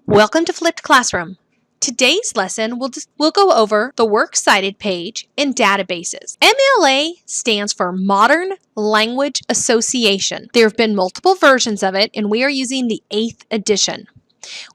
Welcome to Flipped Classroom. Today's lesson we'll go over the Works Cited page in databases. MLA stands for Modern Language Association. There have been multiple versions of it, and we are using the 8th edition.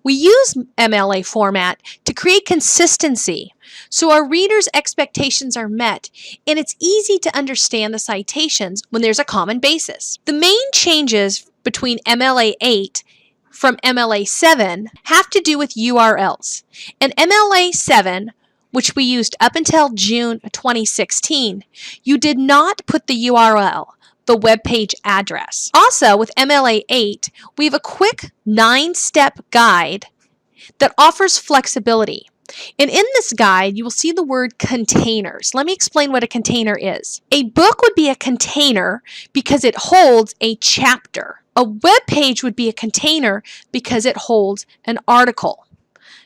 We use MLA format to create consistency so our readers' expectations are met, and it's easy to understand the citations when there's a common basis. The main changes between MLA 8 from MLA 7 have to do with URLs. In MLA 7, which we used up until June 2016, you did not put the URL, the web page address. Also, with MLA 8, we have a quick 9-step guide that offers flexibility. And in this guide, you will see the word containers. Let me explain what a container is. A book would be a container because it holds a chapter. A web page would be a container because it holds an article.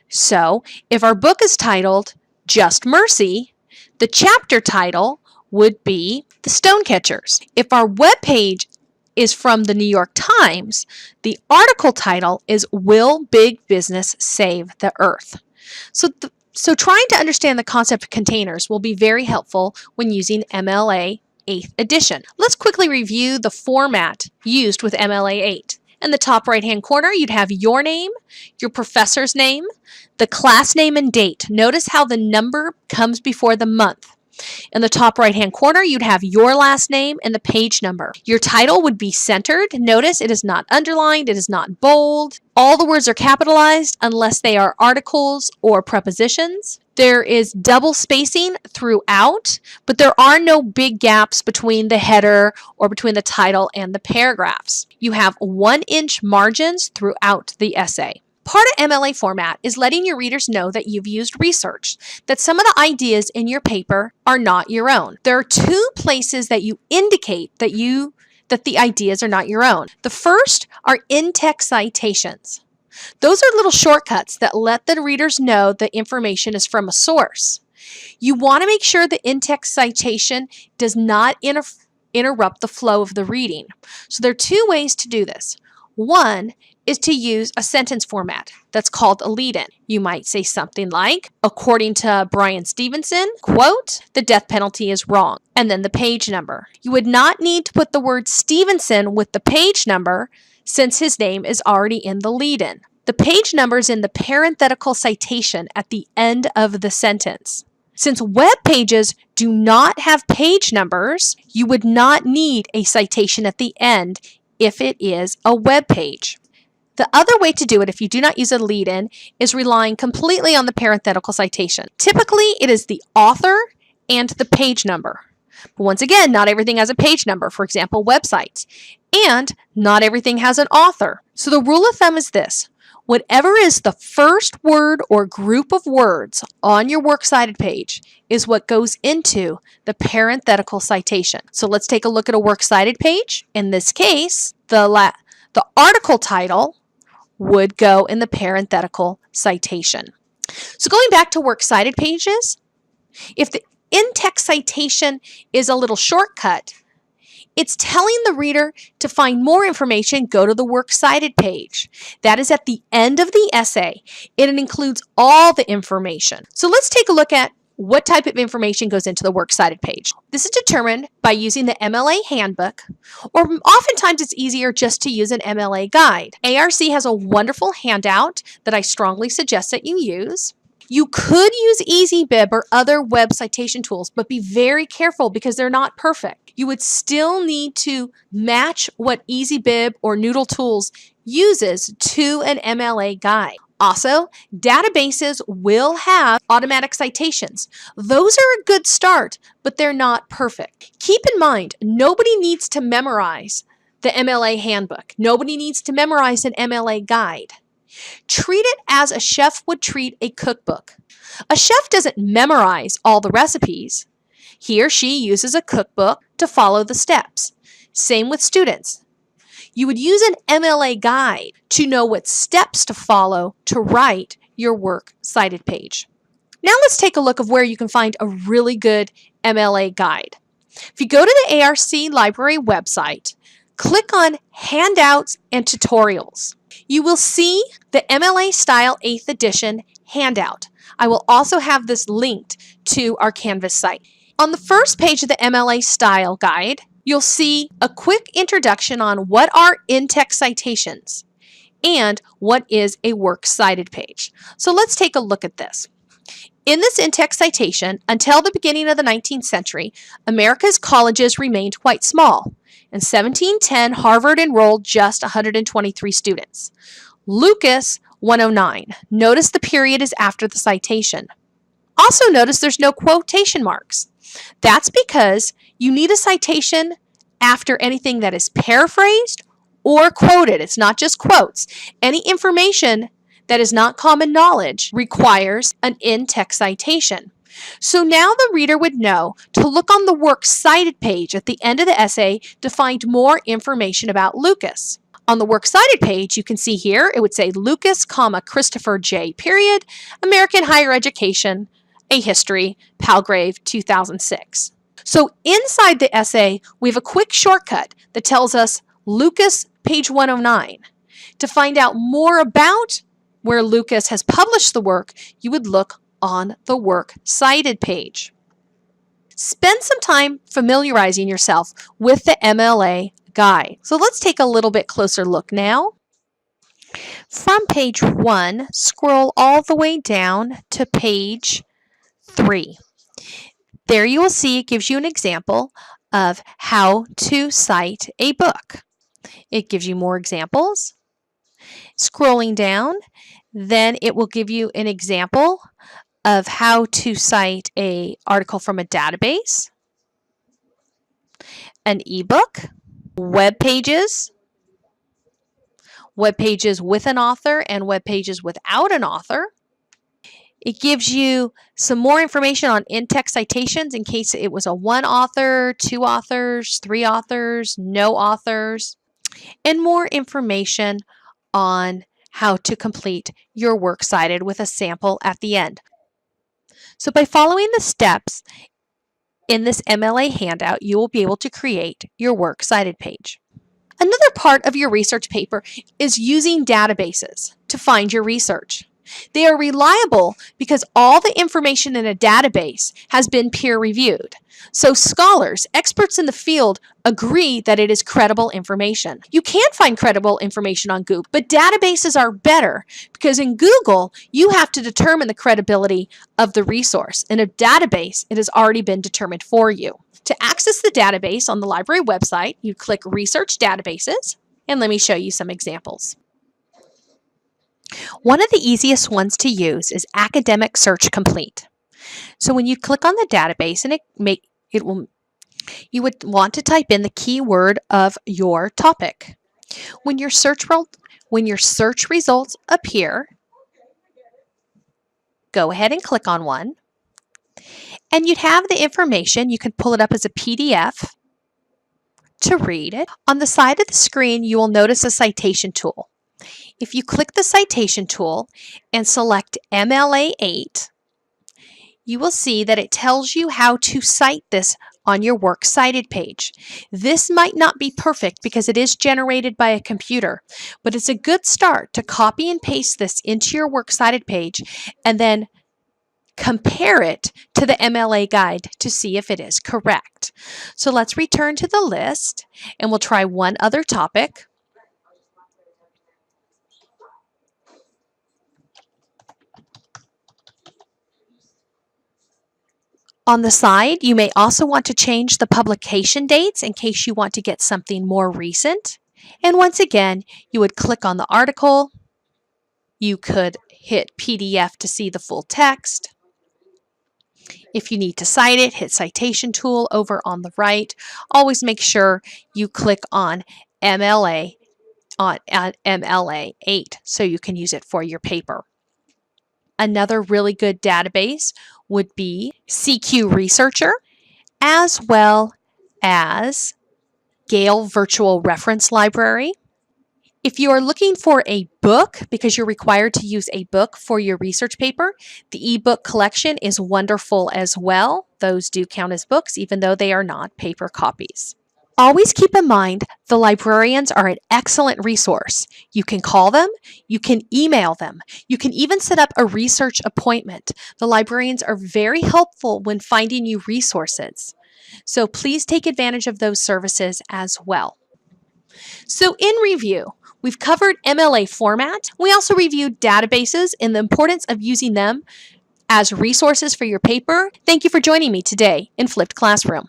So, if our book is titled Just Mercy, the chapter title would be The Stonecatchers. If our web page is from the New York Times, the article title is Will Big Business Save the Earth? So trying to understand the concept of containers will be very helpful when using MLA 8th edition. Let's quickly review the format used with MLA 8. In the top right-hand corner, you'd have your name, your professor's name, the class name and date. Notice how the number comes before the month. In the top right-hand corner, you'd have your last name and the page number. Your title would be centered. Notice it is not underlined, it is not bold. All the words are capitalized unless they are articles or prepositions. There is double spacing throughout, but there are no big gaps between the header or between the title and the paragraphs. You have 1-inch margins throughout the essay. Part of MLA format is letting your readers know that you've used research, that some of the ideas in your paper are not your own. There are 2 places that you indicate that the ideas are not your own. The first are in-text citations. Those are little shortcuts that let the readers know the information is from a source. You want to make sure the in-text citation does not interrupt the flow of the reading. So there are 2 ways to do this. One is to use a sentence format that's called a lead-in. You might say something like, according to Brian Stevenson, quote, the death penalty is wrong, and then the page number. You would not need to put the word Stevenson with the page number since his name is already in the lead-in. The page number is in the parenthetical citation at the end of the sentence. Since web pages do not have page numbers, you would not need a citation at the end if it is a web page. The other way to do it if you do not use a lead-in is relying completely on the parenthetical citation. Typically, it is the author and the page number. But once again, not everything has a page number, for example, websites. And not everything has an author. So the rule of thumb is this. Whatever is the first word or group of words on your Works Cited page is what goes into the parenthetical citation. So let's take a look at a Works Cited page. In this case, the article title would go in the parenthetical citation. So going back to Works Cited pages, if the in-text citation is a little shortcut, it's telling the reader to find more information, go to the Works Cited page. That is at the end of the essay, and it includes all the information. So let's take a look at what type of information goes into the Works Cited page. This is determined by using the MLA handbook, or oftentimes it's easier just to use an MLA guide. ARC has a wonderful handout that I strongly suggest that you use. You could use EasyBib or other web citation tools, but be very careful because they're not perfect. You would still need to match what EasyBib or Noodle Tools uses to an MLA guide. Also, databases will have automatic citations. Those are a good start, but they're not perfect. Keep in mind, nobody needs to memorize the MLA handbook. Nobody needs to memorize an MLA guide. Treat it as a chef would treat a cookbook. A chef doesn't memorize all the recipes. He or she uses a cookbook to follow the steps. Same with students. You would use an MLA guide to know what steps to follow to write your Works Cited page. Now let's take a look of where you can find a really good MLA guide. If you go to the ARC Library website, click on Handouts and Tutorials. You will see the MLA Style 8th edition handout. I will also have this linked to our Canvas site. On the first page of the MLA Style Guide, you'll see a quick introduction on what are in-text citations and what is a works cited page. So let's take a look at this. In this in-text citation, until the beginning of the 19th century, America's colleges remained quite small. In 1710, Harvard enrolled just 123 students. Lucas, 109. Notice the period is after the citation. Also notice there's no quotation marks. That's because you need a citation after anything that is paraphrased or quoted. It's not just quotes. Any information that is not common knowledge requires an in-text citation. So now the reader would know to look on the works cited page at the end of the essay to find more information about Lucas. On the works cited page, you can see here, it would say Lucas, Christopher J. period, American Higher Education, A History, Palgrave, 2006. So inside the essay, we have a quick shortcut that tells us Lucas, page 109. To find out more about where Lucas has published the work, you would look on the works cited page. Spend some time familiarizing yourself with the MLA guide. So let's take a little bit closer look now. From page 1, scroll all the way down to page 3. There you will see it gives you an example of how to cite a book. It gives you more examples. Scrolling down, then it will give you an example of how to cite an article from a database, an ebook, web pages with an author, and web pages without an author. It gives you some more information on in-text citations in case it was a one author, two authors, three authors, no authors, and more information on how to complete your works cited with a sample at the end. So by following the steps in this MLA handout, you will be able to create your works cited page. Another part of your research paper is using databases to find your research. They are reliable because all the information in a database has been peer-reviewed. So scholars, experts in the field, agree that it is credible information. You can find credible information on Google, but databases are better because in Google, you have to determine the credibility of the resource. In a database, it has already been determined for you. To access the database on the library website, you click Research Databases, and let me show you some examples. One of the easiest ones to use is Academic Search Complete. So when you click on the database, and you would want to type in the keyword of your topic. When your search results appear, go ahead and click on one, and you'd have the information. You can pull it up as a PDF to read it. On the side of the screen, you will notice a citation tool. If you click the citation tool and select MLA 8, you will see that it tells you how to cite this on your works cited page. This might not be perfect because it is generated by a computer, but it's a good start to copy and paste this into your works cited page and then compare it to the MLA guide to see if it is correct. So let's return to the list and we'll try one other topic. On the side, you may also want to change the publication dates in case you want to get something more recent. And once again, you would click on the article. You could hit PDF to see the full text. If you need to cite it, hit Citation Tool over on the right. Always make sure you click on MLA 8 so you can use it for your paper. Another really good database would be CQ Researcher, as well as Gale Virtual Reference Library. If you are looking for a book, because you're required to use a book for your research paper, the ebook collection is wonderful as well. Those do count as books, even though they are not paper copies. Always keep in mind the librarians are an excellent resource. You can call them, you can email them, you can even set up a research appointment. The librarians are very helpful when finding you resources. So please take advantage of those services as well. So in review, we've covered MLA format. We also reviewed databases and the importance of using them as resources for your paper. Thank you for joining me today in Flipped Classroom.